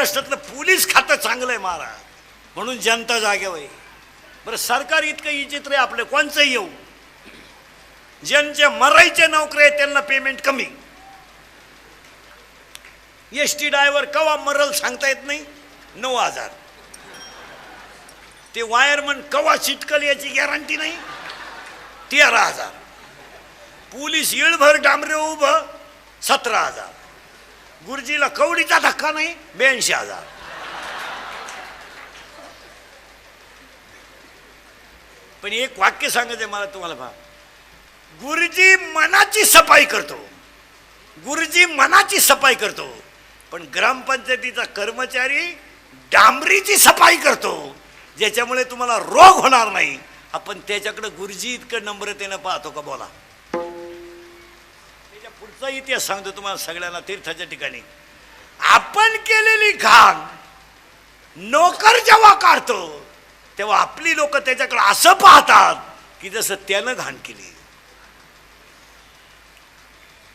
महाराष्ट्रातलं पोलीस खातं चांगलं आहे महाराज, म्हणून जनता जागेवर आहे. बरं सरकार इतकं विचित्र आहे आपलं, कोणचं येऊ, ज्यांच्या मरायच्या नोकऱ्या आहेत त्यांना पेमेंट कमी. एसटी ड्रायव्हर कवा मरल सांगता येत नाही, 9,000. ते वायरमन कवा चिटकल याची गॅरंटी नाही, 13,000. पोलीस येळभर डांबरे उभं 17,000. गुरुजीला कवडीचा धक्का नाही, 82,000. पण एक वाक्य सांगायचं मला तुम्हाला, पहा, गुरुजी मनाची सफाई करतो, गुरुजी मनाची सफाई करतो, पण ग्रामपंचायतीचा कर्मचारी डांबरीची सफाई करतो, ज्याच्यामुळे तुम्हाला रोग होणार नाही. आपण त्याच्याकडे गुरुजी इतकं नम्रतेनं पाहतो का? बोला. त्याच्या पुढचा इतिहास सांगतो तुम्हाला सगळ्यांना. तीर्थाच्या ठिकाणी आपण केलेली घाण नोकर जेव्हा काढतो तेव्हा आपली लोक त्याच्याकडे असं पाहतात की जसं त्यानं घाण केली.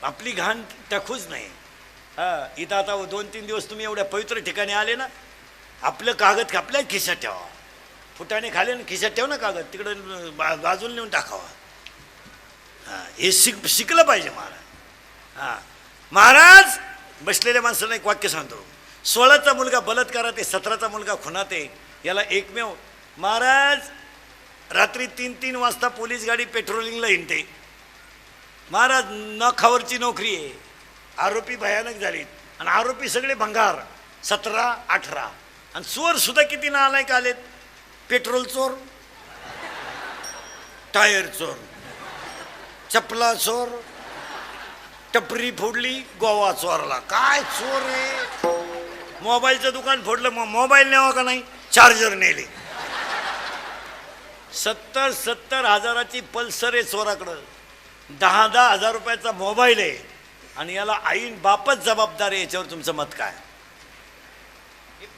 आपली घाण टाकूच नाही. हा, इथं आता 2-3 दिवस तुम्ही एवढ्या पवित्र ठिकाणी आले ना, आपलं कागद आपल्या खिशात ठेवा, फुटाने खाले ना खिशात ठेव ना कागद, तिकडं बाजूला नेऊन टाकावा. हां, हे शिकलं पाहिजे महाराज. हां, महाराज बसलेल्या माणसाला एक वाक्य सांगतो. 16चा मुलगा बलात्कारात आहे, 17चा मुलगा खुनात आहे. याला एकमेव महाराज रात्री 3-3 वाजता पोलीस गाडी पेट्रोलिंगला हिंडते. महाराज नखावरची नोकरी आहे. आरोपी भयानक झालीत आणि आरोपी सगळे भंगार, 17-18. आणि चोर सुद्धा किती नालायक आलेत. पेट्रोल चोर, टायर चोर, चपला चोर, टपरी फोडली, गोवा चोरला. काय चोर आहे. मोबाईलचं दुकान फोडलं, मग मोबाईल न्यावा का नाही, चार्जर नेले. 70-70 हजाराची पल्सर आहे चोराकडं, 10-10 हजार रुपयाचा मोबाईल आहे, आणि याला आईन बापच जबाबदार आहे. याच्यावर तुमचं मत काय?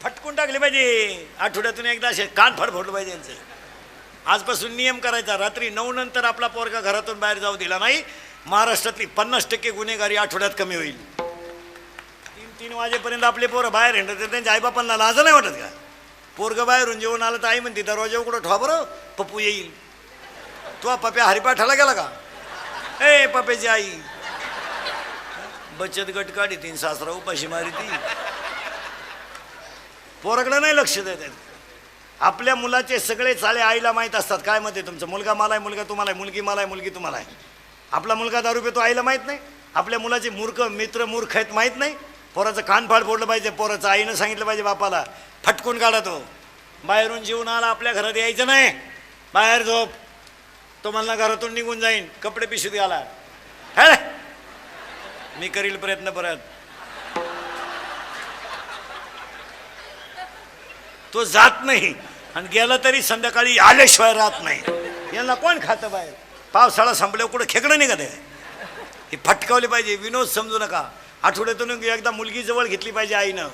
फटकून टाकले पाहिजे. आठवड्यातून एकदा असे कानफाड फोडलं पाहिजे यांचं. आजपासून नियम करायचा, रात्री 9 नंतर आपला पोरगा घरातून बाहेर जाऊ दिला नाही, महाराष्ट्रातली 50% गुन्हेगारी आठवड्यात कमी होईल. 3-3 वाजेपर्यंत आपले पोरं बाहेर हिंडत, त्यांच्या आईबापांना लाज नाही वाटत का? पोरगं बाहेरून जेवण आलं तर आई म्हणते दरवाजा उघडं ठेवा बरं, पप्पू येईल. तू पप्या हरिपाठाला गेला का? ए पप्याची आई बचत गट काढी, 3 सासरा उपाशी मारी ती. पोराकडे नाही लक्ष देत. आपल्या मुलाचे सगळे चाळे आईला माहीत असतात. काय मत आहे तुमचं? मुलगा मला आहे, मुलगा तुम्हाला आहे, मुलगी मला आहे, मुलगी तुम्हाला आहे. आपला मुलगा दारू पितो आईला माहीत नाही. आपल्या मुलाचे मूर्ख मित्र मूर्ख आहेत माहीत नाही. पोराचं कानफाड फोडलं पाहिजे. पोराचं आईनं सांगितलं पाहिजे बापाला, फटकून काढा. तो बाहेरून जेवून आला आपल्या घरात यायचं नाही, बाहेर झोप. तो मला घरातून निघून जाईन, कपडे पिशवीत घाला. हे मी करील प्रयत्न परत. तो जात नाही आणि गेला तरी संध्याकाळी आल्याशिवाय राहत नाही. यांना कोण खातं बाहेर? पावसाळा संपल्यावर कुठं खेकडं निघत आहे. हे फटकावले पाहिजे. विनोद समजू नका. आठवड्यातून एकदा मुलगी जवळ घेतली पाहिजे आईनं.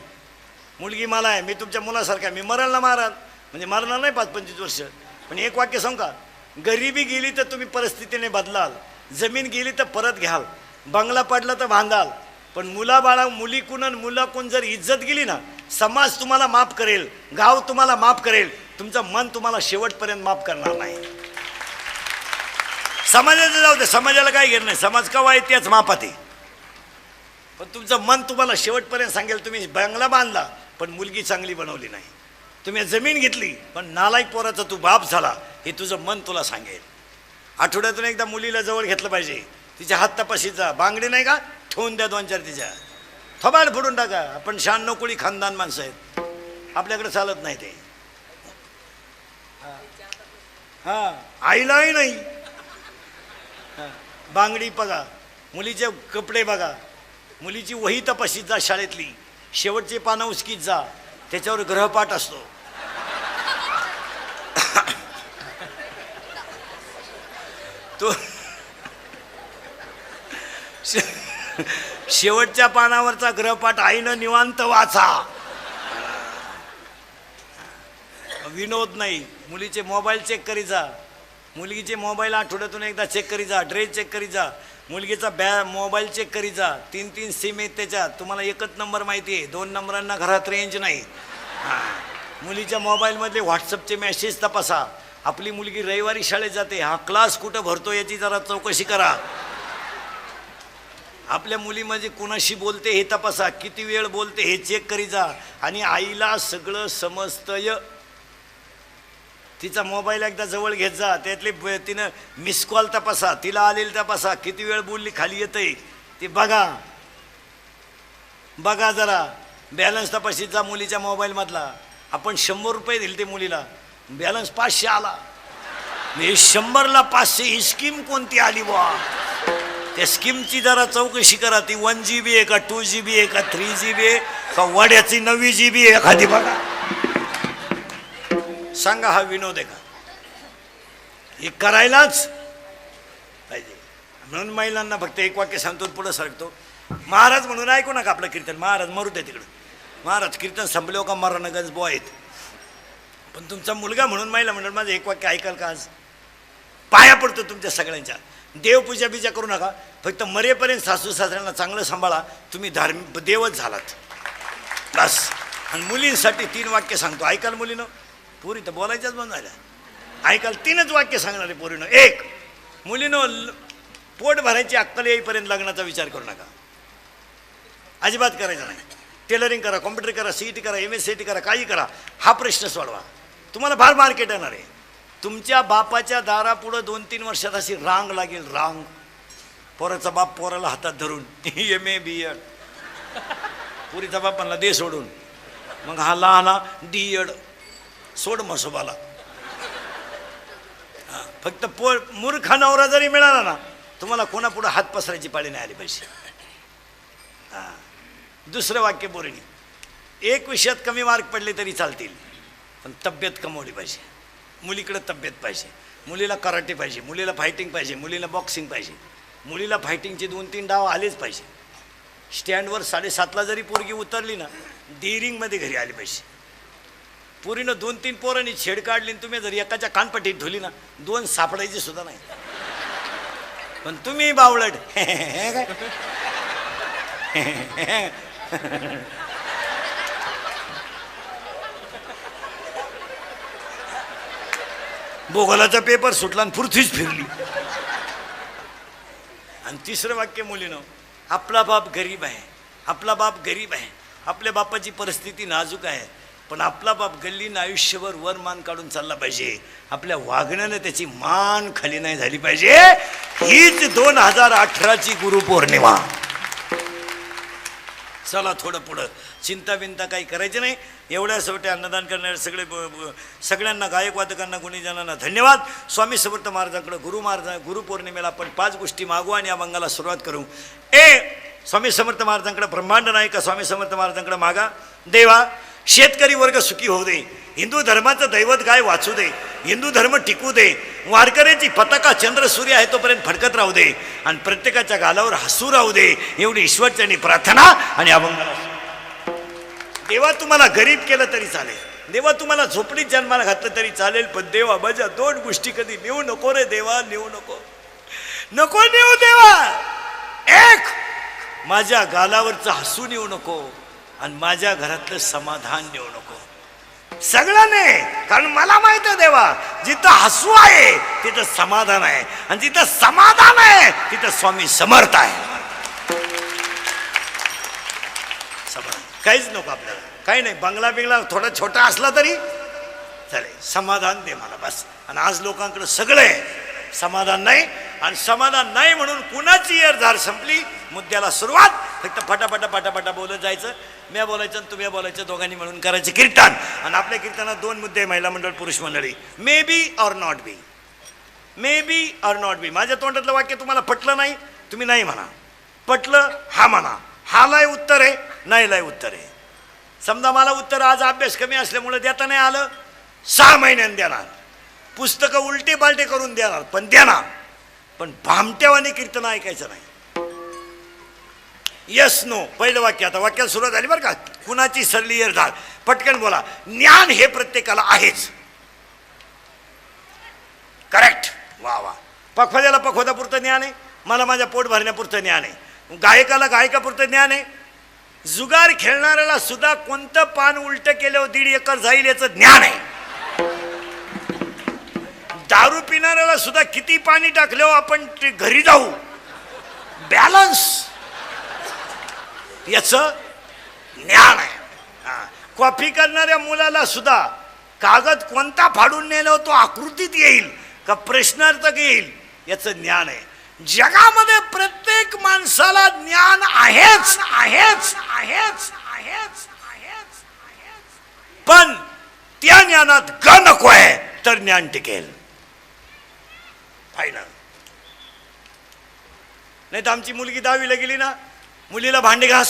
मुलगी मला आहे, मी तुमच्या मुलासारखा आहे, मी मराल ना महाराज, म्हणजे मरणार नाही 5-25 वर्ष. पण एक वाक्य सांगू का? गरिबी गेली तर तुम्ही परिस्थितीने बदलाल, जमीन गेली तर परत घ्याल, बंगला पडला तर बांधाल, पण मुलाबाळा मुलीकून मुलाकून जर इज्जत गेली ना, समाज तुम्हाला माफ करेल, गाव तुम्हाला माफ करेल, तुमचं मन तुम्हाला शेवटपर्यंत माफ करणार नाही. समाजाचं जाऊ दे, समाजाला काय घेणं नाही, समाज कवा आहे त्याच मापात आहे. पण तुमचं मन तुम्हाला शेवटपर्यंत सांगेल, तुम्ही बंगला बांधला पण मुलगी चांगली बनवली नाही, तुम्ही जमीन घेतली पण नालायक पोराचा तू बाप झाला, हे तुझं मन तुला सांगेल. आठवड्यातून एकदा मुलीला जवळ घेतलं पाहिजे. तिच्या हात तपाशीत जा. बांगडी नाही का, ठेवून द्या 2-4 तिच्या, थोबाड फोडून टाका. आपण 96 कोळी खानदान माणसं आहेत, आपल्याकडे चालत नाही ते. हां, आईलाही नाही. बांगडी बघा, मुलीचे कपडे बघा, मुलीची वही तपाशीत जा शाळेतली, शेवटचे पानं उचकीत जा, त्याच्यावर ग्रहपाठ असतो. तो शेवटच्या पानावरचा ग्रहपाठ आईनं निवांत वाचा. विनोद नाही. मुलीचे मोबाईल चेक करी जा, मुलगीचे मोबाईल आठवड्यातून एकदा चेक करी जा, ड्रेस चेक करी जा. मुलगीचा मोबाईल चेक करी जा, 3 सिम आहेत त्याच्यात, तुम्हाला एकच नंबर माहिती आहे, 2 नंबरांना घरात रेंज नाही. हां, मुलीच्या मोबाईलमधले व्हॉट्सअपचे मेसेज तपासा. आपली मुलगी रविवारी शाळेत जाते, हा क्लास कुठं भरतो याची जरा चौकशी करा. आपल्या मुली म्हणजे कुणाशी बोलते हे तपासा, किती वेळ बोलते हे चेक करी जा. आणि आईला सगळं समजतंय. तिचा मोबाईल एकदा जवळ घेत जा, त्यातले तिनं मिस कॉल तपासा, तिला आलेली तपासा, किती वेळ बोलली खाली येतंय ते बघा. बघा जरा बॅलन्स तपाशीत जा मुलीच्या मोबाईलमधला. आपण 100 रुपये दिले ते मुलीला, बॅलन्स 500 आला. मी 100ला 500 ही स्कीम कोणती आली बुवा? त्या स्कीमची जरा चौकशी करा. ती 1 GB आहे का 2 GB आहे का 3 GB आहे का वाड्याची 9 GB आहे एखादी बघा. सांगा हा विनोद आहे का? हे करायलाच पाहिजे. म्हणून महिलांना फक्त एक वाक्य सांगतो पुढं सरकतो. महाराज म्हणून ऐकू नका आपलं कीर्तन. महाराज मरू द्या तिकडं. महाराज कीर्तन संपल्यावर का मरणगंज बॉ आहेत. पण तुमचा मुलगा म्हणून महिला म्हणून माझं एक वाक्य ऐकाल का? आज पाया पडतो तुमच्या सगळ्यांच्या. देवपूजा बिजा करू नका, फक्त मरेपर्यंत सासू सासऱ्यांना चांगलं सांभाळा. तुम्ही धार्मिक देवच झालात बस. आणि मुलींसाठी 3 वाक्य सांगतो, ऐकाल मुलीनं? पोरी तर बोलायच्याच बंद झाल्या. ऐकाल 3च वाक्य सांगणार आहे पोरीनं. 1, मुलीनं पोट भरायची अक्कल येईपर्यंत लग्नाचा विचार करू नका, अजिबात करायचा नाही. टेलरिंग करा, कॉम्प्युटर करा, CET करा, MSCT करा, काही करा, हा प्रश्न सोडवा. तुम्हाला फार मार्केट येणार आहे. तुमच्या बापाच्या दारापुढं 2-3 वर्षात अशी रांग लागेल, रांग. पोराचा बाप पोराला हातात धरून MA BEd, पुरीचा बाप म्हणला दे सोडून, मग हा लहाना DEd सोड मसोबाला. फक्त मूर्खा नवरा जरी मिळाला ना, तुम्हाला कोणापुढं हात पसरायची पाळी नाही आली पाहिजे. हां, दुसरं वाक्य पोरीने, 1 विषयात कमी मार्क पडले तरी चालतील, पण तब्येत कमवली पाहिजे. मुलीकडे तब्येत पाहिजे, मुलीला कराटे पाहिजे, मुलीला फायटिंग पाहिजे, मुलीला बॉक्सिंग पाहिजे, मुलीला फायटिंगचे 2-3 डाव आलेच पाहिजे. स्टँडवर 7:30ला जरी पोरगी उतरली ना, डेअरिंगमध्ये घरी आली पाहिजे. पोरीनं 2-3 पोरांनी छेड काढली, तुम्ही जर एकाच्या कानपट्टीत धुली ना, 2 सापडायची सुद्धा नाही. पण तुम्ही बावळट भूगोलाचा पेपर सुटला आणि पृथ्वीच फिरली. आणि 3रं वाक्य मुलीनं, आपला बाप गरीब आहे, आपला बाप गरीब आहे, आपल्या बापाची परिस्थिती नाजूक आहे, पण आपला बाप गल्लीनं आयुष्यभर वर मान काढून चालला पाहिजे. आपल्या वागण्यानं त्याची मान खाली नाही झाली पाहिजे. हीच 2018ची गुरुपौर्णिमा. चला थोडं पुढं, चिंता बिंता काही करायची नाही. एवढ्या शेवटी अन्नदान करणारे सगळ्यांना, गायक वादकांना, गुणीजनांना धन्यवाद. स्वामी समर्थ महाराजांकडे गुरुपौर्णिमेला आपण 5 गोष्टी मागू आणि अभंगाला सुरुवात करू. स्वामी समर्थ महाराजांकडे ब्रह्मांड नायका स्वामी समर्थ महाराजांकडे मागा. देवा, शेतकरी वर्ग सुखी होऊ दे, हिंदू धर्माचं दैवत गाय वाचू दे, हिंदू धर्म टिकू दे, वारकऱ्यांची पताका चंद्र सूर्य आहे तोपर्यंत फडकत राहू दे, आणि प्रत्येकाच्या गालावर हसू राहू दे, एवढी ईश्वरचरणी प्रार्थना आणि अभंगाला. देवा, तुम्हाला गरीब केलं तरी चालेल, देवा तुम्हाला झोपडीत जन्माला घातलं तरी चालेल, पण देवा माझ्या 2 गोष्टी कधी नेऊ नको रे देवा, नेऊ नको, नको नेऊ देवा. 1, माझ्या गालावरचं हसू नेऊ नको, आणि माझ्या घरातलं समाधान नेऊ नको. सगळं नाही, कारण मला माहित आहे देवा, जिथं हसू आहे तिथं समाधान आहे, आणि जिथं समाधान आहे तिथं स्वामी समर्थ आहे. काहीच नको आपल्याला, काही नाही. बंगला बिंगला थोडा छोटा असला तरी चालेल, समाधान दे मला बस. आणि आज लोकांकडे सगळं आहे, समाधान नाही. आणि समाधान नाही म्हणून कुणाची धार संपली. मुद्द्याला सुरुवात, फक्त फटाफटा फटाफटा बोलत जायचं. मी बोलायचं आणि तुम्ही बोलायचं, दोघांनी म्हणून करायचं कीर्तन. आणि आपल्या कीर्तनात 2 मुद्दे, महिला मंडळ, पुरुष मंडळी. May be or not be, may be or not be. माझ्या तोंडातलं वाक्य तुम्हाला पटलं नाही, तुम्ही नाही म्हणा. पटलं हा म्हणा. हालाय उत्तर आहे, नाही लाय उत्तर आहे. समजा मला उत्तर आज अभ्यास कमी असल्यामुळे देता नाही आलं, 6 महिन्यांनी देणार. पुस्तकं उलटे पालटे करून देणार, पण देणार. पण भामट्यावाने कीर्तन ऐकायचं नाही. यस नो, पहिलं वाक्य. आता वाक्याला सुरुवात झाली बरं का. कुणाची सरली धार, पटकन बोला. ज्ञान हे प्रत्येकाला आहेच. करेक्ट, वा वा. पखवाद्याला पखवादापुरतं ज्ञान आहे, मला माझ्या पोट भरण्यापुरतं ज्ञान आहे. गायकाला गायकापुरतं ज्ञान आहे. जुगार खेळणाऱ्याला सुद्धा कोणतं पान उलट केल्यावर 1.5 एकर जाईल याचं ज्ञान आहे. दारू पिणाऱ्याला सुद्धा किती पाणी टाकल्यावर आपण घरी जाऊ बॅलन्स याचं ज्ञान आहे. कॉफी करणाऱ्या मुलाला सुद्धा कागद कोणता फाडून नेलो तो आकृतीत येईल का प्रश्नार्थक येईल याचं ज्ञान आहे. जगामध्ये प्रत्येक माणसाला ज्ञान आहेच आहेच आहेच आहेच आहेच. पण त्या ज्ञानात ग नको आहे तर ज्ञान टिकेल. फायनल. नाही तर आमची मुलगी 10वीला गेली ना, मुलीला भांडे घास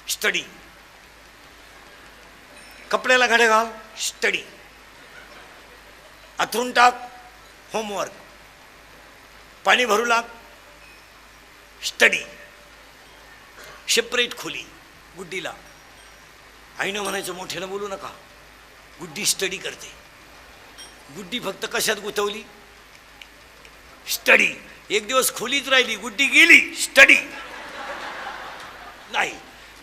स्टडी, कपड्याला घडे घाल स्टडी, अथरून टाक होमवर्क, पाणी भरू लाग स्टडी, सेपरेट खोली गुड्डीला. आईनं म्हणायचं मोठ्यानं बोलू नका, गुड्डी स्टडी करते. गुड्डी फक्त कशात गुतवली स्टडी. एक दिवस खोलीत राहिली, गुड्डी गेली स्टडी नाही.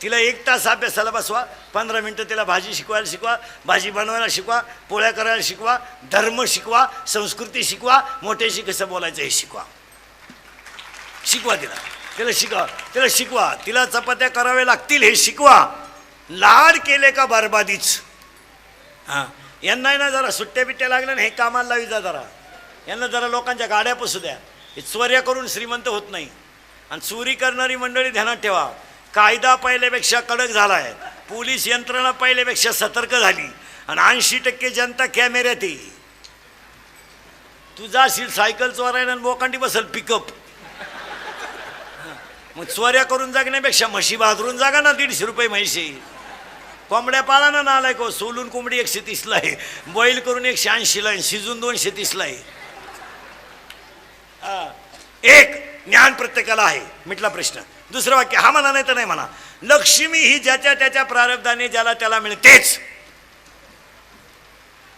तिला 1 तास अभ्यासाला बसवा, 15 मिनटं तिला भाजी शिकवायला शिकवा, भाजी बनवायला शिकवा, पोळ्या करायला शिकवा, धर्म शिकवा, संस्कृती शिकवा, मोठ्याशी कसं बोलायचं हे शिकवा. शिकवा तिला शिकवा, तिला शिकवा, तिला चपात्या कराव्या लागतील हे शिकवा. लाड केले का बरबादीच. हां, यांना ना जरा सुट्ट्या बिट्ट्या लागल्या ना हे कामाला लावी जा जरा. यांना जरा लोकांच्या गाड्या पसू द्या. हे चोऱ्या करून श्रीमंत होत नाही. आणि चोरी करणारी मंडळी ध्यानात ठेवा, कायदा पहिल्यापेक्षा कडक झाला आहे, पोलीस यंत्रणा पहिल्यापेक्षा सतर्क झाली आणि 80% जनता कॅमेऱ्यात येईल. तू जाशील सायकल चोरायला आणि बोकांडी बसल पिकअप. मग चोऱ्या करून जगण्यापेक्षा म्हशी बाजरून जागा ना. 150 रुपये म्हशी. कोंबड्या पाळा ना नालाय को. सोलून कोंबडी 130ला आहे, बॉईल करून 180ला आहे, शिजून 230ला आहे. एक ज्ञान प्रत्येकाला आहे, मिटला प्रश्न. दुसरं वाक्य हा म्हणा नाही तर नाही म्हणा. लक्ष्मी ही ज्याच्या त्याच्या प्रारब्धाने ज्याला त्याला मिळतेच.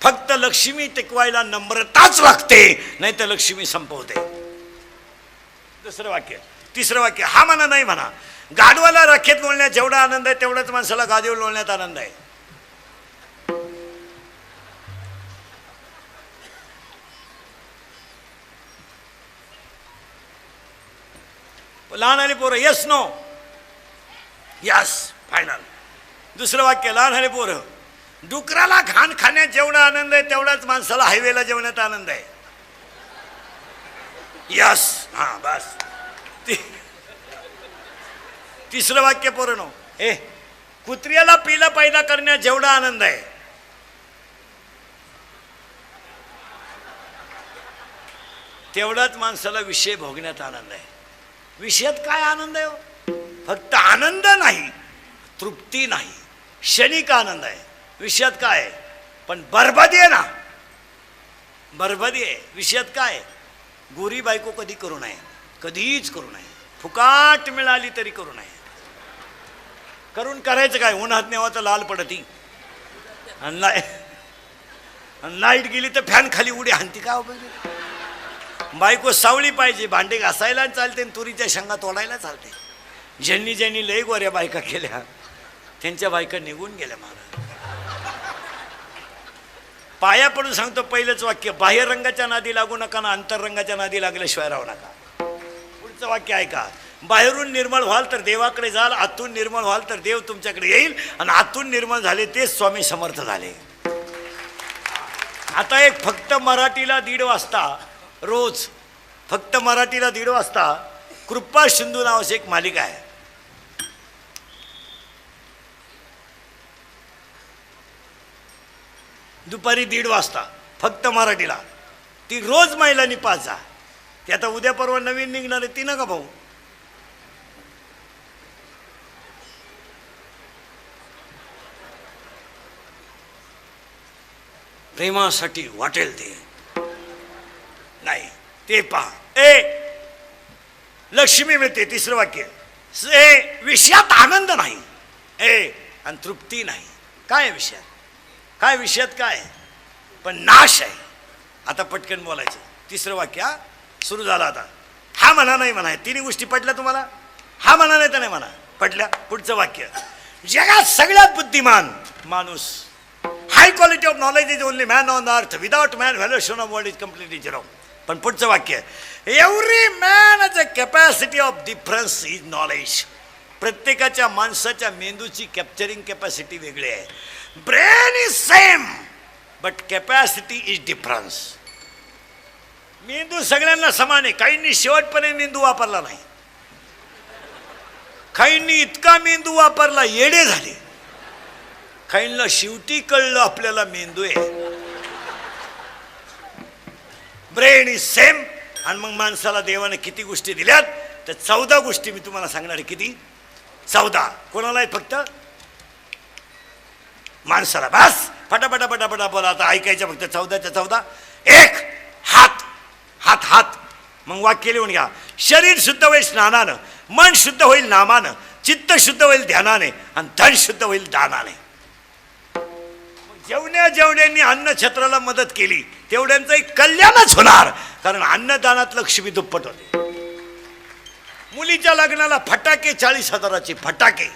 फक्त लक्ष्मी टिकवायला नम्रताच लागते, नाही तर लक्ष्मी संपवते. दुसरं वाक्य. तिसरं वाक्य हा म्हणा नाही म्हणा. गाढवाला राखेत लोळण्यात जेवढा आनंद आहे तेवढाच माणसाला गादीवर लोळण्यात आनंद आहे. लहान आली पोरं यस नो यस फायनल. दुसरं वाक्य लहान आली पोरं. डुकराला घाण खाण्यात जेवढा आनंद आहे तेवढाच माणसाला हायवेला जेवण्यात आनंद आहे. यस. हां बस. तिसरं वाक्य पोरं नो. कुत्र्याला पिला पैदा करण्यात जेवढा आनंद आहे तेवढाच माणसाला विषय भोगण्यात आनंद आहे. विषयात काय आनंद आहे हो? फक्त आनंद नाही, तृप्ती नाही, क्षणिक आनंद आहे. विषयात काय आहे? पण बरबादी आहे ना, बरबादी आहे. विषयात काय आहे? गोरी बायको कधी करू नये, कधीच करू नये. फुकाट मिळाली तरी करू नये. करून करायचं काय? उन्हात नेवा तर लाल पडती आणि लाईट गेली तर फॅन खाली उडी हाणती का? बायको सावळी पाहिजे, भांडे घासायला चालते, तुरीच्या शेंगा तोडायला चालते. ज्यांनी ज्यांनी लय गोऱ्या बायका केल्या त्यांच्या बायका निघून गेल्या. मला पाया पडून सांगतो पहिलंच वाक्य, बाह्य रंगाच्या नादी लागू नका ना अंतररंगाच्या नादी लागल्याशिवाय राहू नका. पुढचं वाक्य ऐका, बाहेरून निर्मळ व्हाल तर देवाकडे जाल, आतून निर्मळ व्हाल तर देव तुमच्याकडे येईल. आणि आतून निर्मळ झाले तेच स्वामी समर्थ झाले. आता एक फक्त मराठीला 1:30 वाजता रोज, फक्त मराठीला 1:30 वाजता कृपा सिंधू नावाची एक मालिका आहे. दुपारी 1:30 वाजता फक्त मराठीला. ती रोज महिलांनी पाच जा. ती आता उद्या परवा नवीन निघणार आहे, ती नका भाऊ. प्रेमासाठी वाटेल ते नाही, ते पहा. लक्ष्मी मिळते. तिसरं वाक्य, विषयात आनंद नाही आणि तृप्ती नाही. काय विषयात? काय विषयात काय? पण नाश आहे. आता पटकन बोलायचं. तिसरं वाक्य सुरू झालं. आता हा हा म्हणा नाही म्हणा, तिन्ही गोष्टी पटल्या तुम्हाला? हा म्हणा नाही तर नाही म्हणा, पटल्या. पुढचं वाक्य, जगात सगळ्यात बुद्धिमान माणूस, high quality of knowledge is only man on earth, without man valuation of world is completely zero. पण पुढचं वाक्य, every man has a capacity of difference is knowledge. प्रत्येकाच्या माणसाच्या मेंदूची कॅप्चरिंग कॅपॅसिटी वेगळी आहे. Brain is same but capacity is difference. मेंदू सगळ्यांना समान आहे. काहींनी शेवटपर्यंत मेंदू वापरला नाही, काहींनी इतका मेंदू वापरला येडे झाले, काहींना शेवटी कळलं आपल्याला मेंदू आहे. Brain is same. आणि मग माणसाला देवाने किती गोष्टी दिल्यात? तर 14 गोष्टी मी तुम्हाला सांगणार आहे. किती? 14. कोणाला आहेत? फक्त माणसाला. बस फटाफटा फटाफटा बोला आता, ऐकायचं फक्त. 14च्या 14. 1. हात. हात हात. मग वाक्य लिहून घ्या. शरीर शुद्ध होईल स्नानानं, मन शुद्ध होईल नामानं, चित्त शुद्ध होईल ध्यानाने, आणि धन शुद्ध होईल दानाने. जेवढ्यांनी अन्नछत्राला मदत केली तेवढ्यांचं एक कल्याणच होणार, कारण अन्नदानात लक्ष्मी दुप्पट होते. मुलीच्या लग्नाला फटाके 40,000चे फटाके,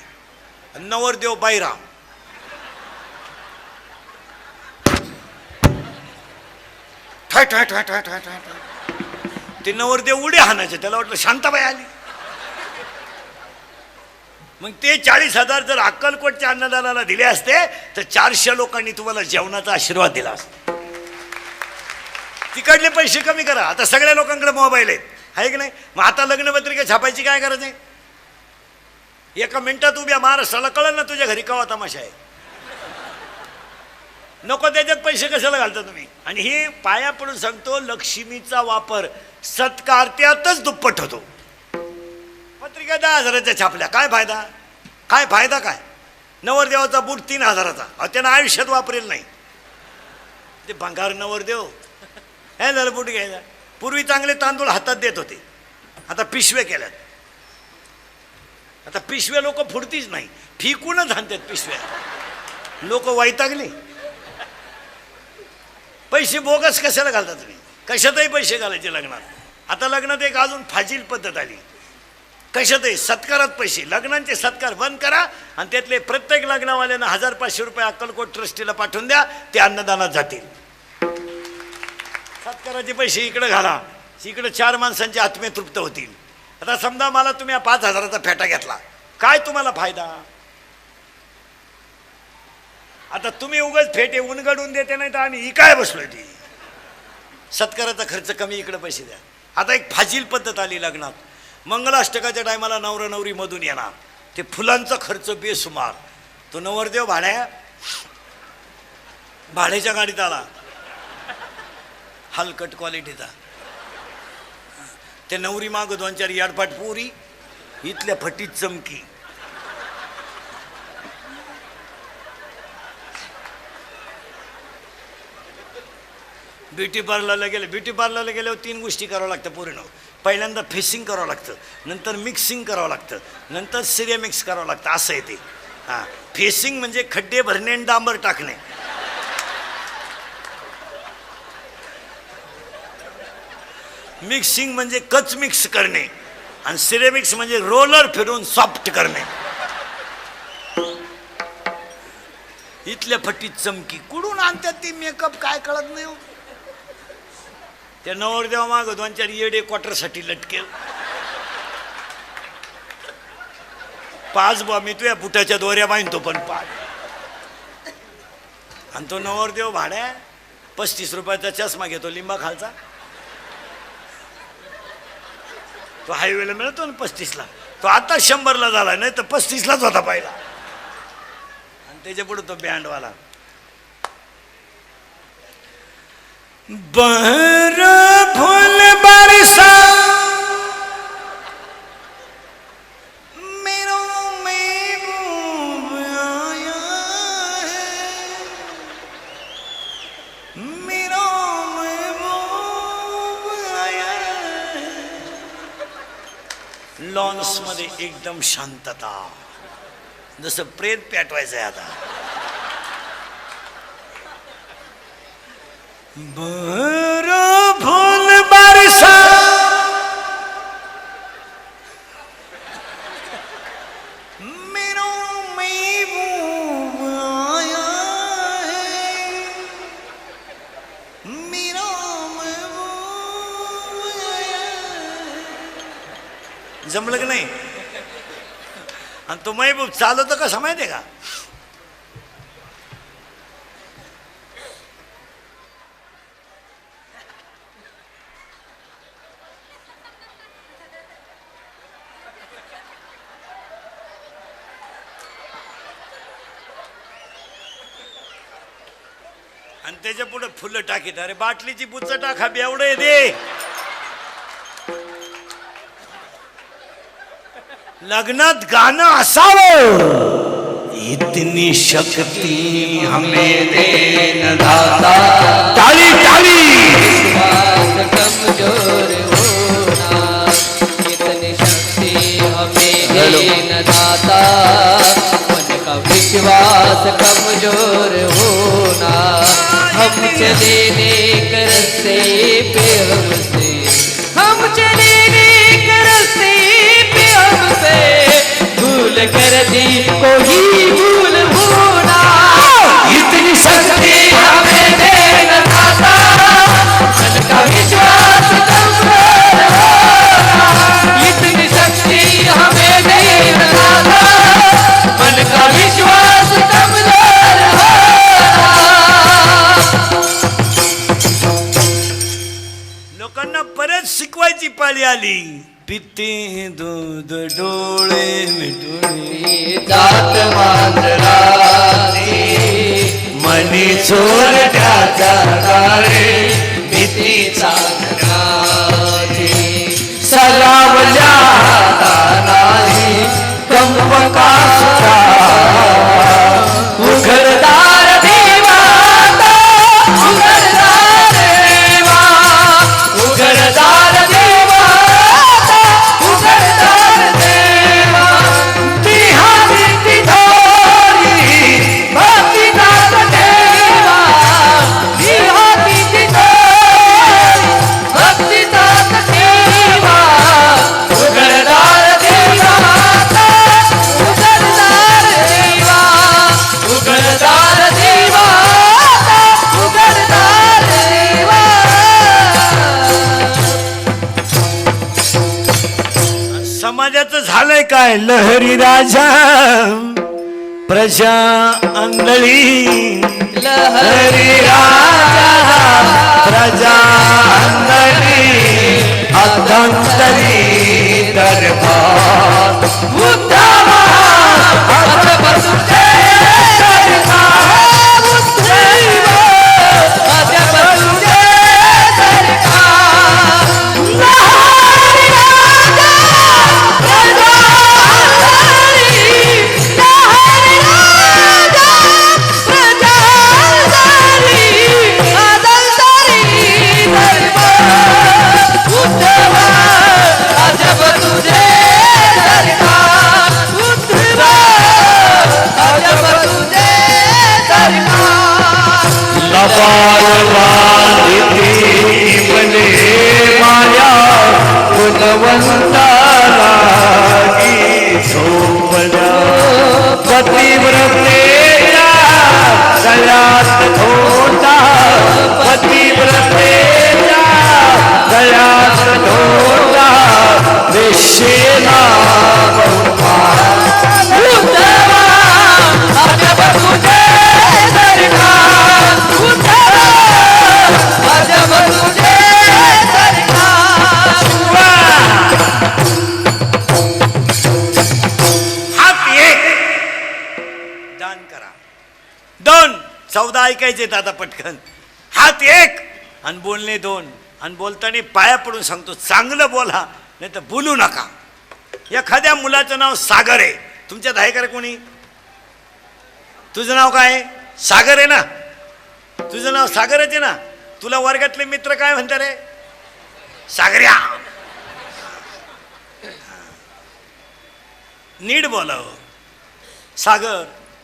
नवरदेव बाईराम. ठाय ठाय ठाय ठाय ठाय ठाय. ते नवरदेव उड्या हाणायचे, त्याला वाटलं शांताबाई आली. मग ते 40,000 जर अक्कलकोटच्या अन्नदानाला दिले असते तर 400 लोकांनी तुम्हाला जेवणाचा आशीर्वाद दिला असता. तिकडले पैसे कमी करा. आता सगळ्या लोकांकडे मोबाईल आहेत, आहे की नाही? मग आता लग्नपत्रिका छापायची काय गरज आहे? एका मिनिटात उभ्या महाराष्ट्राला कळलं ना तुझ्या घरी कवा तमाशा आहे. नको त्याच्यात पैसे कशाला घालता तुम्ही? आणि हे पाया पडून सांगतो, लक्ष्मीचा वापर सत्कार्यातच दुप्पट होतो. पत्रिका 10,000च्या छापल्या, काय फायदा? काय फायदा काय? नवरदेवाचा बूट 3,000चा, त्यानं आयुष्यात वापरेल नाही. ते भंगार नवरदेव हे झालं बूट घ्यायला. पूर्वी चांगले तांदूळ हातात देत होते, आता पिशवे केल्यात. आता पिशव्या लोक फुडतीच नाही, फिकूनच आणतात पिशव्या. लोक वैतागले. पैसे बोगस कशाला घालता तुम्ही? कशातही पैसे घालायचे लग्नात. आता लग्नात एक अजून फाजील पद्धत आली, कशातही सत्कारात पैसे. लग्नांचे सत्कार बंद करा आणि त्यातले प्रत्येक लग्नावाल्यांना 1,500 रुपये अक्कलकोट ट्रस्टीला पाठवून द्या, ते अन्नदानात जातील. सत्काराचे पैसे इकडे घाला, इकडे 4 माणसांची आत्मे तृप्त होतील. आता समजा मला तुम्ही 5,000चा फेटा घेतला, काय तुम्हाला फायदा? आता तुम्ही उगाच फेटे उनगडून देते नाही तर आम्ही इकाय बसलोय. ती सत्काराचा खर्च कमी, इकडे पैसे द्या. आता एक फाजील पद्धत आली लग्नात. मंगलाष्टकाच्या टायमाला नवरा नवरी मधून येणार, ते फुलांचा खर्च बेसुमार. तो नवरदेव भाड्याच्या गाडीत आला, हलकट क्वालिटीचा. ते नवरी माग 2-4 याडपाट पोरी, इथल्या फटीत चमकी. ब्युटी पार्लरला गेल्यावर 3 गोष्टी करावं लागतं पूर्ण. पहिल्यांदा फेसिंग करावं लागतं, नंतर मिक्सिंग करावं लागतं, नंतर सिरेमिक्स करावं लागतं. असं आहे ते. हां, फेसिंग म्हणजे खड्डे भरणे आणि डांबर टाकणे. मिक्सिंग म्हणजे कच मिक्स करणे, आणि सिरेमिक्स म्हणजे रोलर फिरून सॉफ्ट करणे. इथल्या फटीत चमकी. कुठून आणतात ती मेकअप काय कळत नाही. त्या नवरदेवा माग 2-4 येडे क्वार्टरसाठी लटके. 5 बा मी तुझ्या बुटाच्या दोऱ्या बांधतो, पण 5. आणि तो नवरदेव भाड्या 35 रुपयाचा चष्मा घेतो लिंबा खालचा. तो हायवेला मिळतो ना 35ला, तो आता 100ला झाला, नाही तर 35लाच होता पहिला. आणि त्याच्या पुढे तो बँडवाला. बहर फूल बरसा मेरा महबूब आया है, मेरा महबूब आया है. लॉन्स मध्ये एकदम शांतता, जसं प्रेत पेटवायचंय आता. बहर फूल बरसा जमलं की नाही? आणि तो महबूब चालवतो कसा माहिती आहे का? आणि त्याच्या पुढे फुलं टाकीत. अरे बाटलीची बुच्च टाका एवढं दे. लग्नात गाणं असावं. इतनी शक्ती हमें देन दाता. टाळी टाळी. कमजोर होना इतनी शक्ति हमें देन दाता. मन का विश्वास कमजोर होना. हम चले नेक रस्ते पे हमसे. हम चले नेक रस्ते पे हमसे. भूल कर दी कोई भूल होना. इतनी शक्ती हमें देना दाता. मन का विश्वास कमजोर होना. इतनी शक्ति हमें देना दाता. मन का विश्वास कमजोर होना. लोकांना परत शिकवायची पाळी आली. पिते दूध डोळे मिटून दात मांजराचे मनी चोरट्याचा काळे भीतीचा घराचे. सलावल्या नाही कंपका सुद्धा. उघडदार देवा उघडदार देवा. उघडदार देवा उघडदार देवा. तिहा भीती धोरी भक्तिदास देवा. विहा भीती धोरी भक्तिदास देवा. उघडदार देवा उघडदार देवा. उघडदार देवा उघडदार देवा. समाजाचं झालंय काय? लहरी राजा प्रजा अंधळी. लहरी राजा प्रजा अंधळी अधंतरी दरबार. उद्धवा अजबतुझे सरकार. उद्धवा अजबतुझे सरकार. लहरी राजा प्रजा अंधळी. लहरी राजा प्रजा अंधळी अधंतरी दरबार. उद्धवा अजबतुझे सरकार. उद्धवा अजबतुझे सरकार. लबाड बांधिती मने माया गुणवंताला गी सोपल्या. पतिव्रतेच्या गळ्यात धोटा. पतिव्रतेच्या गळ्यात धोटा. वेश्येला बहुमान. उद्धवा अजबतुझे सरकार. उद्धवा अजबतुझे सरकार. हात एक दान करा. दोन 14 ऐकायचे आता पटकन. हात एक आणि बोलणे दोन. आणि बोलताना पाया पडून सांगतो चांगलं बोला नाही तर बोलू नका. एखाद्या मुलाचं नाव सागर आहे. तुमच्यात आहे का रे कोणी? तुझं नाव काय आहे? सागर आहे ना? तुझं नाव सागरच आहे ना? तुला वर्गातले मित्र काय म्हणतात रे? सागर्या. नीट बोलावं. सागर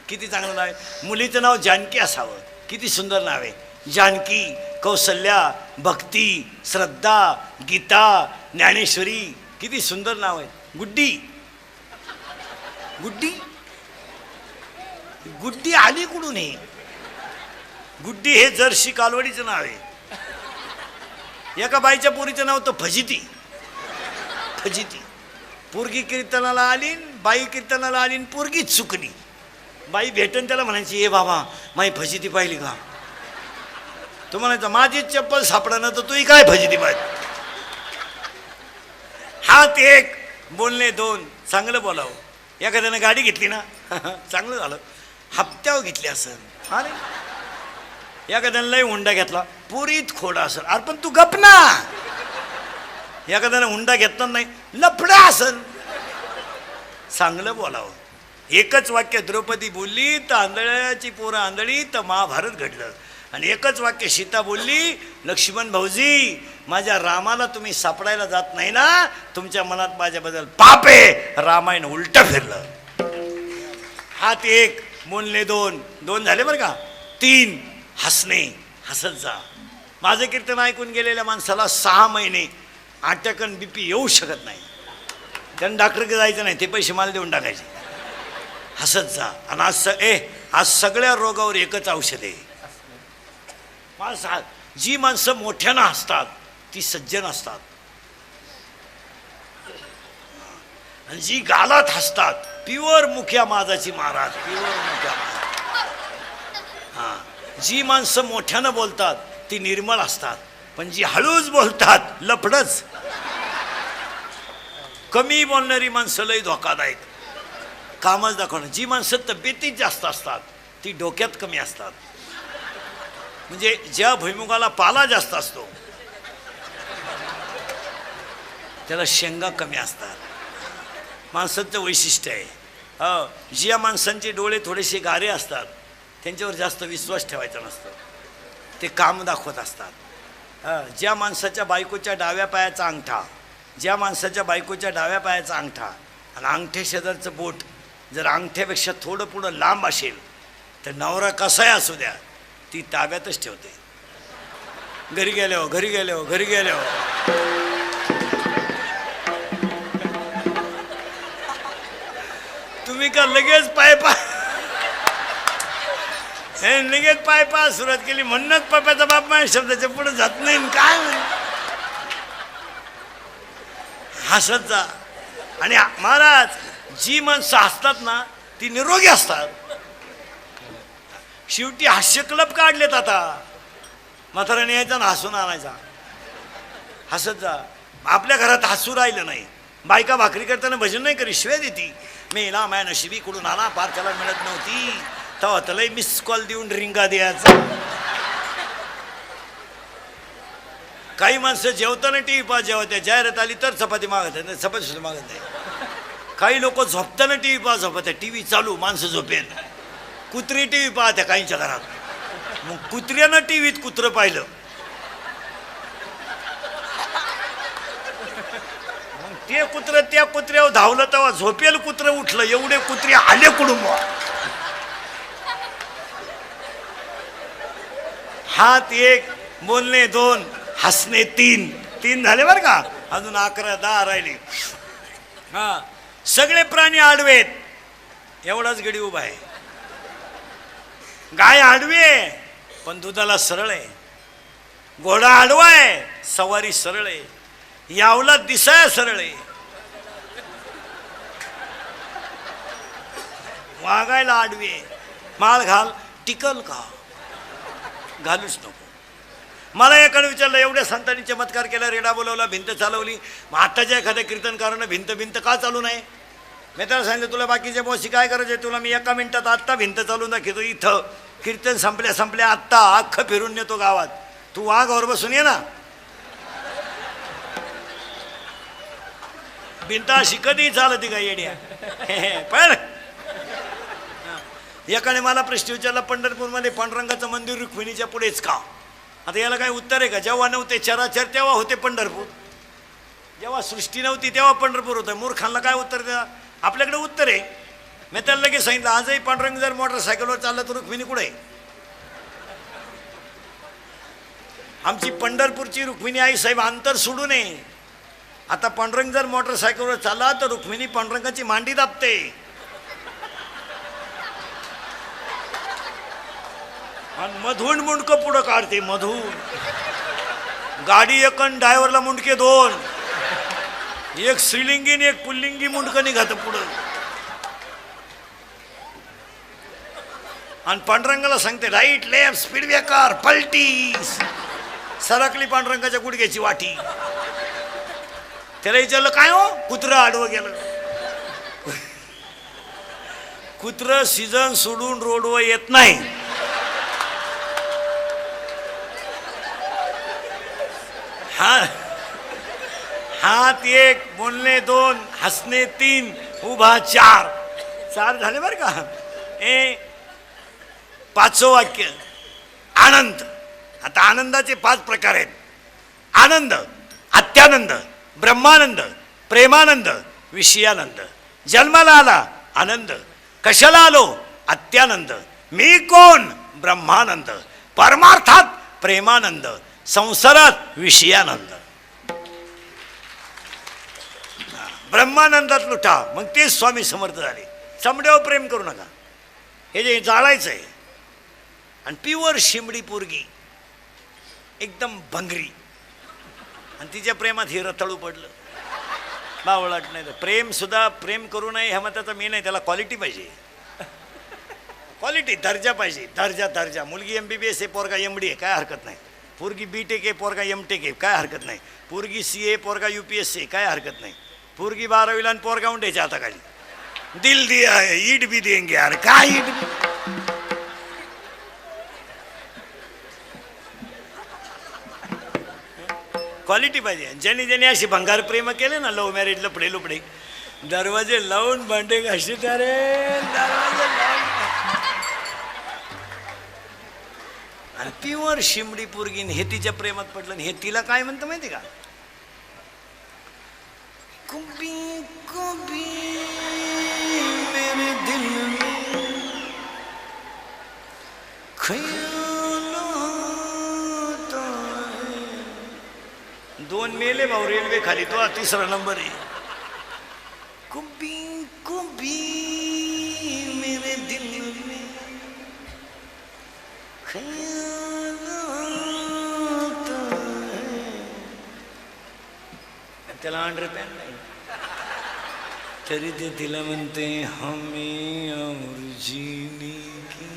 किती चांगलं नाव आहे. मुलीचं नाव जानकी असावं. किती सुंदर नाव आहे. जानकी, कौसल्या, भक्ती, श्रद्धा, गीता, ज्ञानेश्वरी. किती सुंदर नाव आहे. गुड्डी. गुड्डी गुड्डी आली कुठून? हे गुड्डी हे जर्शी कालवडीचं नाव आहे. एका बाईच्या पोरीचं नाव तर फजिती. फजिती पोरगी कीर्तनाला आली, बाई कीर्तनाला आली, पोरगीच चुकली. बाई भेटन त्याला म्हणायची, ए बाबा माझी फजिती पाहिली का? तो म्हणायचा माझीच चप्पल सापडा तर तुही काय फजिती पाहिजे. हात एक बोलणे दोन. चांगलं बोलावं. एखाद्यानं गाडी घेतली ना चांगलं झालं, हप्त्यावर घेतली असेल. अरे एखाद्यानं लय हुंडा घेतला, पुरीत खोडा असेल. अरे पण तू गप ना. एखाद्यानं हुंडा घेतला नाही, लफडा असेल. चांगलं बोलावं. एकच वाक्य द्रौपदी बोलली तर आंधळ्याची पोरं आंधळी तर महाभारत घडलं. आणि एकच वाक्य सीता बोलली, लक्ष्मण भाऊजी माझ्या रामाला तुम्ही सापडायला जात नाही ना, तुमच्या मनात माझ्याबद्दल पाप आहे. रामायण उलटं फिरलं. हात एक बोलणे दोन. दोन झाले बरं का. तीन हसणे. हसत जा. माझं कीर्तन ऐकून गेलेल्या माणसाला 6 महिने अटॅक आणि BP येऊ शकत नाही. त्यांना डॉक्टरकडे जायचं नाही, ते पैसे मला देऊन टाकायचे. हसत जा. आणि आज सगळ्या रोगावर एकच औषध आहे. जी माणसं मोठ्यानं हसतात ती सज्जन असतात. आणि जी गालात हसतात, प्युअर मुख्या माझाची महाराज, प्युअर मुख्या महाराज. हा, जी माणसं मोठ्यानं बोलतात ती निर्मळ असतात. पण जी हळूच बोलतात लफडच. कमी बोलणारी माणसं लई धोकादायक, कामच दाखवणं. जी माणसं तब्येतीत जास्त असतात ती डोक्यात कमी असतात. म्हणजे ज्या भुईमुगाला पाला जास्त असतो त्याला शेंगा कमी असतात. माणसांचं वैशिष्ट्य आहे. ज्या माणसांचे डोळे थोडेसे गारे असतात त्यांच्यावर जास्त विश्वास ठेवायचा नसतो, ते काम दाखवत असतात. ज्या माणसाच्या बायकोच्या डाव्या पायाचा अंगठा, ज्या माणसाच्या बायकोच्या डाव्या पायाचा अंगठा आणि अंगठ्या शेजारचं बोट जर अंगठ्यापेक्षा थोडं पुढं लांब असेल तर नवरा कसाही असू द्या ती ताब्यातच ठेवते. घरी गेल्यावर तुम्ही का लगेच लगेच पाय सुरुवात केली. म्हणूनच पप्याचा बाप माझ्या शब्दाच्या पुढे जात नाही. काय हसत जा. आणि महाराज जी माणसं हसतात ना ती निरोगी असतात. शेवटी हास्यक्लब काढलेत आता. म्हाताऱ्याने यायचा ना हसून आणायचा. हसत जा. आपल्या घरात हसू राहिलं नाही. बायका भाकरी करताना भजन नाही करी, शिवाय देती. मेला माया नशिबी कुठून आला, पार त्याला मिळत नव्हती. तेव्हा त्याला मिस कॉल देऊन रिंगा द्यायचा. काही माणसं जेवताना TV पाहत जेवत आहे. जाहिरात आली तर चपाती मागत आहे, चपाती सुद्धा मागत आहे. काही लोक झोपताना TV पाहत झोपत आहे. TV चालू, माणसं झोपेल. कुत्री TV पाहत्या काहींच्या घरात. मग कुत्र्यानं टीव्हीत कुत्रं पाहिलं, मग ते कुत्रं त्या कुत्र्यावर धावलं तेव्हा झोपेल कुत्रं उठलं. एवढे कुत्रे आले कुडुंब. हात एक बोलणे दोन, हसणे तीन. 3 झाले बरं का. अजून 11 10 राहिले. हा, सगळे प्राणी आडवेत, एवढाच गडी उभा आहे. गाय आडवी आहे पण दुधाला सरळ आहे. घोडा आडवा आहे, सवारी सरळ आहे. यावला दिसाय सरळ आहे. वागायला आडवी आहे. माळ घाल, टिकल का? घालूच नको. मला एकाने विचारलं, एवढ्या संतांनी चमत्कार केला, रेडा बोलवला, भिंत चालवली, मग आत्ताच्या एखाद्या कीर्तनकारानं भिंत का चालू नाही? मी त्याला सांगितलं, तुला बाकीच्या बॉसी काय करायचं, तुला मी 1 मिनिटात आत्ता भिंत चालून दाखवतो. इथं कीर्तन संपल्या आत्ता अख्खं फिरून नेतो गावात. तू वाघावर बसून ये ना. भिंत अशी कधी चालती का येड्या? पण एकाने मला प्रश्न विचारला, पंढरपूरमध्ये पांडुरंगाचं मंदिर रुक्मिणीच्या पुढेच का? आता याला काय उत्तर आहे का? जेव्हा नव्हते चराचर तेव्हा होते पंढरपूर. जेव्हा सृष्टी नव्हती तेव्हा पंढरपूर होतं. मूर्खांना काय उत्तर द्या? आपल्याकडे उत्तर आहे. मी त्याला लगेच सांगितलं, आजही पांडुरंग जर मोटरसायकलवर चालला तर रुक्मिणी कुठे? आमची पंढरपूरची रुक्मिणी आई साहेब अंतर सोडू नये. आता पांडुरंग जर मोटरसायकलवर चालला तर रुक्मिणी पांडुरंगाची मांडी दाबते. आणि मधून मुंडकं पुढं काढते. मधून गाडी 1 ड्रायव्हरला मुंडके 2. एक स्त्रीलिंगी आणि एक पुल्लिंगी मुंडकं निघात पुढं. आणि पांडुरंगाला सांगते राईट लेफ्ट स्पीड ब्रेकर पलटी. सरकली पांडुरंगाच्या गुडघ्याची वाटी. त्याला विचारलं काय हो, कुत्रं आडवं गेलं. कुत्रं सीझन सोडून रोडवर येत नाही. हात एक, बोलणे दोन, हसणे तीन, उभा चार. चार झाले बर का. पाचवं वाक्य आनंद. आता आनंदाचे 5 प्रकार आहेत. आनंद, अत्यानंद, ब्रह्मानंद, प्रेमानंद, विषयानंद. जन्माला आला आनंद, कशाला आलो अत्यानंद, मी कोण ब्रह्मानंद, परमार्थात प्रेमानंद, संसारात विषयानंद. ब्रह्मानंदात लुटा. मग तेच स्वामी समर्थ झाले. चमड्यावर प्रेम करू नका, हे जे जाळायचं आहे. आणि प्युअर शिमडी पोरगी एकदम भंगरी आणि तिच्या प्रेमात हे रताळू पडलं. बावळाट नाही. तर प्रेम सुद्धा प्रेम करू नये ह्या मताचा मी नाही. त्याला क्वालिटी पाहिजे. क्वालिटी, दर्जा पाहिजे. दर्जा. मुलगी MBBS आहे, पोरगा MD आहे, काय हरकत नाही. पोरगी BTech आहे, पोरगा MTech आहे, काय हरकत नाही. पोरगी CA, पोरगा UPSC आहे, काय हरकत नाही. पोरगी 12वीला आणि पोरगा उंड्याच्या हाताखाली. दिल दिया है ईट भी देंगे यार. काय ईट भी. क्वालिटी पाहिजे. ज्यांनी ज्यांनी अशी भंगार प्रेम केले ना, लव्ह मॅरेज, लपडे दरवाजे लावून भांडे घाशी रे, दरवाजे लावून. आणि प्युअर शिमडी पोरगीन हे तिच्या प्रेमात पडलं. हे तिला काय म्हणतं माहिती का, कभी कभी मेरे दिल में ख्याल आता है. 2 मेले भाऊ रेल्वे खाली, तो 3रा नंबर आहे. कभी कभी मेरे दिल में ख्याल आता है. त्याला अंडरपॅन नाही तरी ते तिला म्हणते हमें और जीने की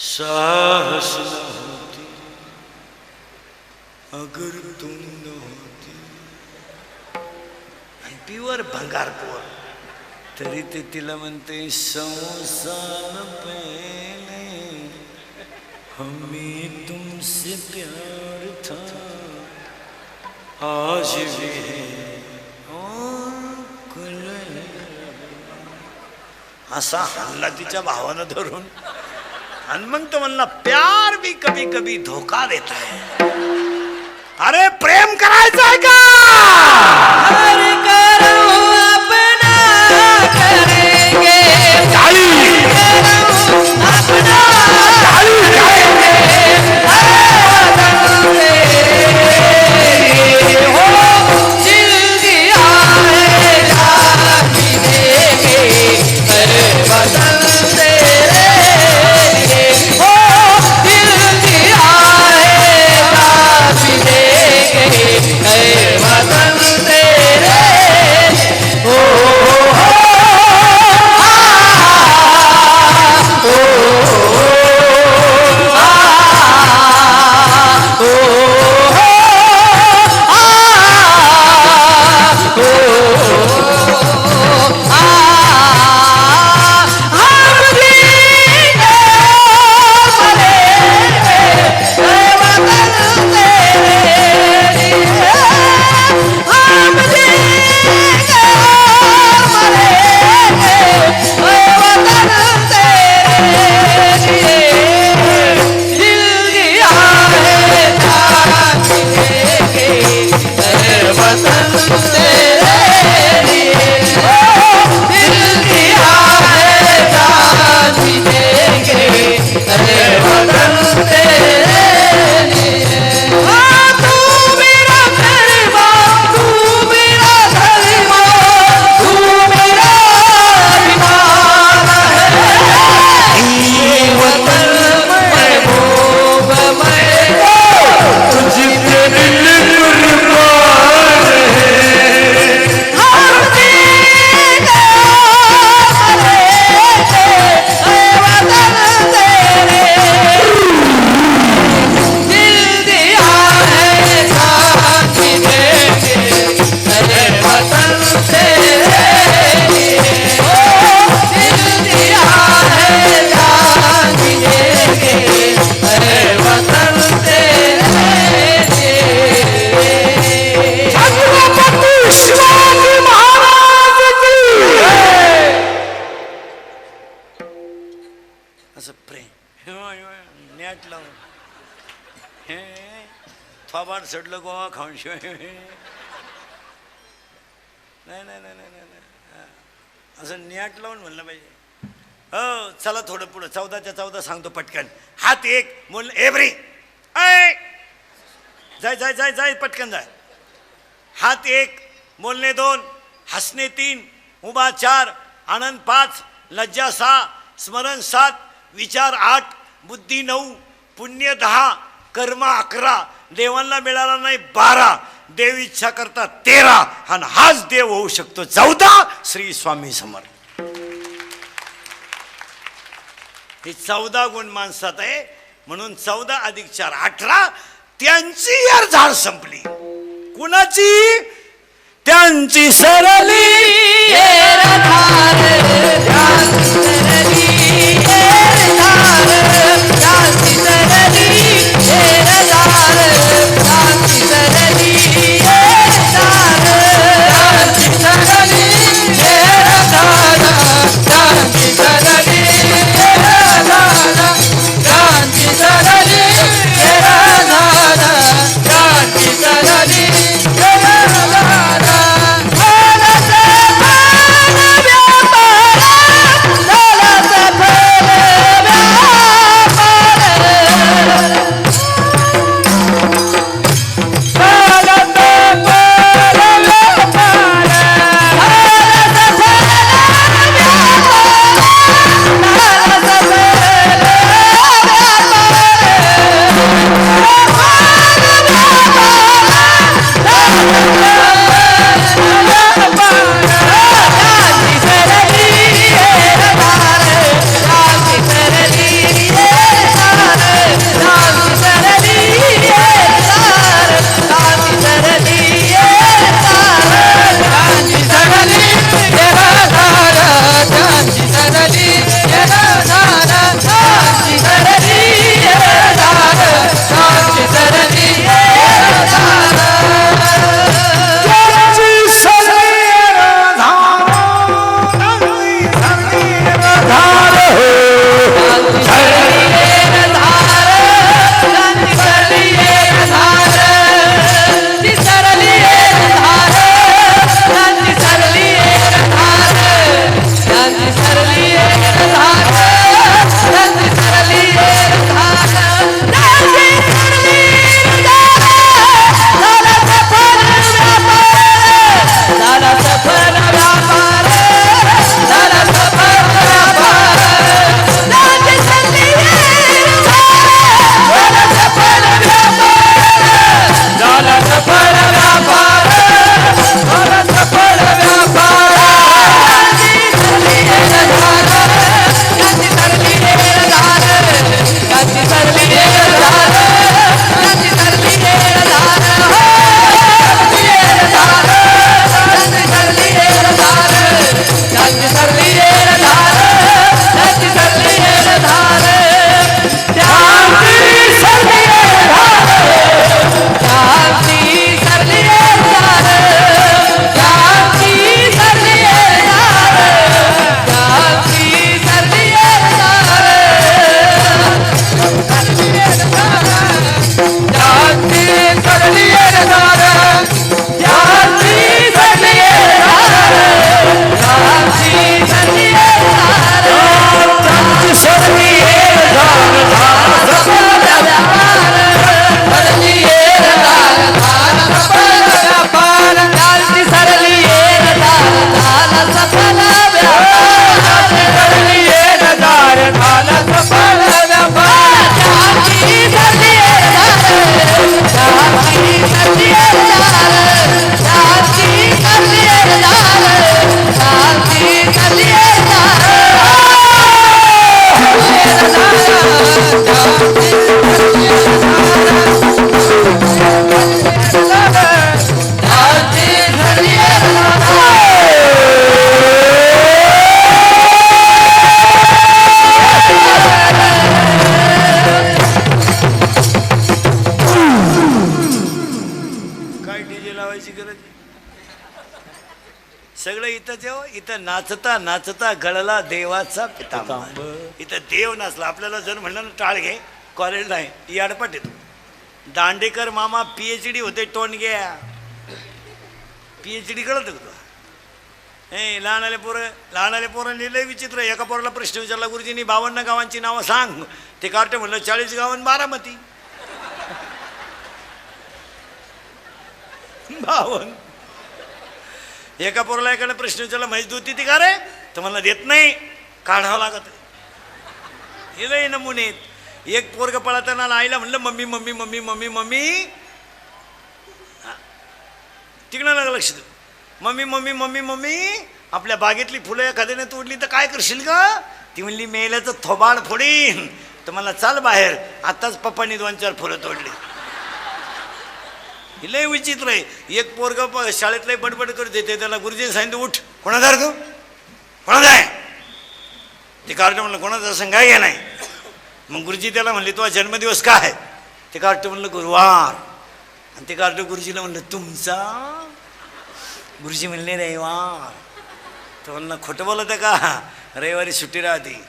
साहस न होती अगर तुम न होती. आणि प्युअर भंगारपोर तरी ते तिला म्हणते 100 साल पहले हमें तुमसे प्यार था आज भी है और कल है. असा हल्ला तिच्या भावानं धरून. आणि मग तो म्हणला प्यार भी कभी कभी धोखा देता है. अरे प्रेम करायचं आहे का. हर करो अपना करेंगे, करो अपना करेंगे, हो दिल दिया है जान देंगे, हर वतन तेरे लिए. हो दिल दिया है जान देंगे, हर चढलं गोवा खाऊन शिवाय नाही नाही नाही नाही नाही असं नियाट लावून म्हणलं पाहिजे. हो चला थोडं पुढं 14च्या 14 सांगतो पटकन. हात एक बोल एव्हरी ऐ जाय जाय जाय जाय पटकन जाय. हात एक बोलणे 2 हसणे 3 उभा 4 आनंद 5 लज्जा 6 स्मरण 7 विचार 8 बुद्धी 9 पुण्य 10 कर्म 11 देवांना मिळाला नाही 12 देव इच्छा करता 13 आणि हाच देव होऊ शकतो 14 श्री स्वामी समर्थ. हे 14 गुण माणसात आहे म्हणून 14 अधिक 4 18 त्यांची यार झाड संपली. कुणाची? त्यांची सरली सगळं इथं जेव्हा इथं नाचता नाचता गळला देवाचा पितांबर. इथं देव नाचला. आपल्याला जर म्हणलं ना टाळ घे कॉलेज नाही याडपट येतो. दांडेकर मामा PhD होते टोनग्या. PhD कळत का तुला? लहान पोरं लिहिलंय विचित्र. एका पोराला प्रश्न विचारला गुरुजींनी 52 गावांची नावं सांग. ते कार्टे म्हणलं 40 गावां 12 52. एका पोराला एकाने प्रश्न विचारला म्हैस दूध देते का रे? तर मला देत नाही, काढावं लागत. हे लय नमुने. एक पोरग पळताना आईला म्हणलं mummy mummy mummy mummy mummy. तिकडं नका लक्ष देऊ. मम्मी मम्मी मम्मी मम्मी आपल्या बागेतली फुलं एखाद्याने तोडली तर काय करशील का? ती म्हणली मेल्याचं थोबाड फोडीन. तर मला चाल बाहेर, आताच पप्पानी 2-4 फुलं तोडली. हे लय विचित्र आहे. एक पोरग शाळेतलं बडबड करत येते, त्याला गुरुजीने सांगितलं उठ. कोणाचा तू? कोणाचा आहे? ते कार्ट म्हणलं कोणाचा संघ आहे नाही. मग गुरुजी त्याला म्हणले तुझा जन्मदिवस काय आहे? ते कार्ट म्हणलं गुरुवार. आणि ते कार्ट गुरुजीला म्हणलं तुमचा? गुरुजी म्हणले रविवार. तो म्हणलं खोटं बोलत आहे का? रविवारी सुट्टी राहते.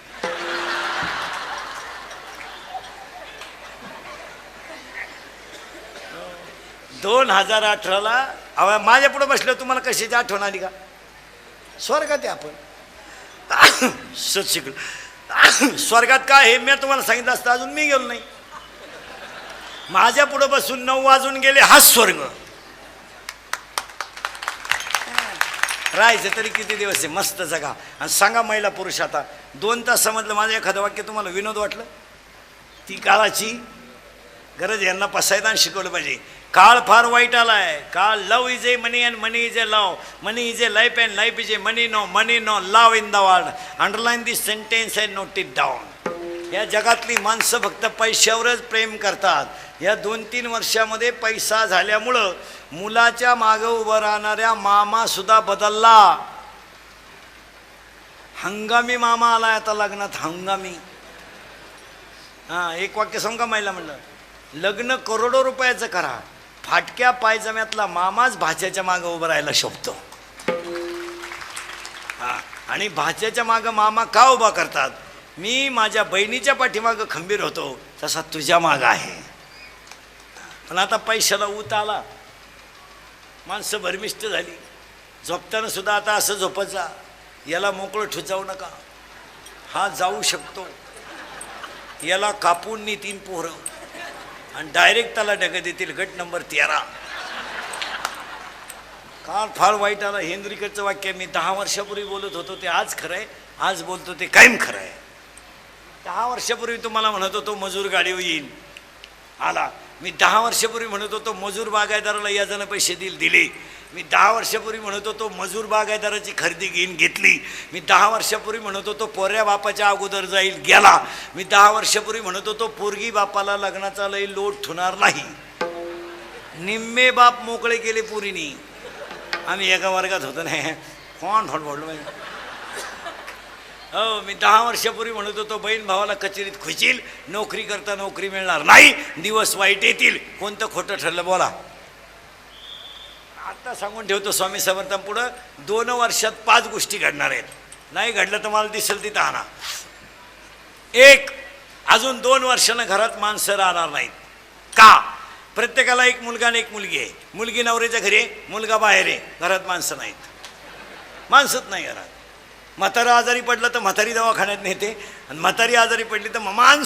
2018ला माझ्या पुढे बसलं. तुम्हाला कशाची आठवण आली का? स्वर्गात आहे आपण. सत शिकलो. स्वर्गात काय हे मी तुम्हाला सांगितलं असतं, अजून मी गेलो नाही. माझ्या पुढे बसून 9 वाजून गेले, हाच स्वर्ग. राहायचं तरी किती दिवस आहे, मस्त जगा. आणि सांगा महिला पुरुष आता 2 तास समजलं माझं एखादं वाक्य तुम्हाला विनोद वाटलं? ती काळाची गरज. यांना पसायदान शिकवलं पाहिजे. काळ फार वाईट आलाय. काळ love is a money and money is a love. Money is a life and life is a money. No money no love in the world. Underline this sentence and note it down. या जगातली माणसं फक्त पैशावरच प्रेम करतात. या 2-3 वर्षामध्ये पैसा झाल्यामुळं मुलाच्या मागं उभं राहणाऱ्या मामासुद्धा बदलला. हंगामी मामा आलाय आता लग्नात. हंगामी. एक वाक्य सांगू का महिला म्हणलं? लग्न करोडो रुपयाचं करा, फाटक्या पायजम्यातला मामाच भाच्याच्या मागं उभं राहायला शोभतो. आणि भाच्याच्या मागं मामा का उभा करतात? मी माझ्या बहिणीच्या पाठीमागं खंबीर होतो तसा तुझ्या मागं आहे. पण आता पैशाला ऊत आला, माणसं भरमिष्ट झाली. झोपताना सुद्धा आता असं झोपायचा, याला मोकळं ठुचावू नका, हा जाऊ शकतो. याला कापून नेतील पोरं आणि डायरेक्ट त्याला ढगत देतील. गट नंबर 13. काळ फार वाईट आला. हेनरिकचं वाक्य मी 10 वर्षापूर्वी बोलत होतो ते आज खरं आहे, आज बोलतो ते कायम खरं आहे. 10 वर्षापूर्वी तुम्हाला म्हणत होतो मजूर गाडीवर येईल, आला. मी 10 वर्षापूर्वी म्हणत होतो मजूर बागायतदाराला याजानं पैसे दिले. मी 10 वर्षापूर्वी म्हणत होतो मजूर बागायतदाराची खरेदी घेतली. मी 10 वर्षापूर्वी म्हणत होतो पोऱ्या बापाच्या अगोदर जाईल, गेला. मी 10 वर्षापूर्वी म्हणत होतो पोरगी बापाला लग्नाचा लई लोट ठुणार नाही. निम्मे बाप मोकळे केले पुरीनी. आम्ही एका वर्गात होतो नाही, कोण फोडलं पाहिजे. हो, मी 10 वर्षापूर्वी म्हणत होतो बहीण भावाला कचेरीत खुशील, नोकरी करता नोकरी मिळणार नाही, दिवस वाईट येतील. कोणतं खोटं ठरलं बोला? आता सांगून ठेवतो स्वामी समर्थांपुढं 2 वर्षात 5 गोष्टी घडणार आहेत. नाही घडलं तर मला दिसेल तिथं आणा. 1, अजून 2 वर्षानं घरात माणसं राहणार नाहीत. का? प्रत्येकाला एक मुलगा आणि एक मुलगी आहे. मुलगी नवऱ्याच्या घरी आहे, मुलगा बाहेर आहे, घरात माणसं नाहीत. माणसंच नाही घरात. म्हातारा आजारी पडलं तर म्हातारी दवाखान्यात नेते, आणि म्हातारी आजारी पडली तर माणसं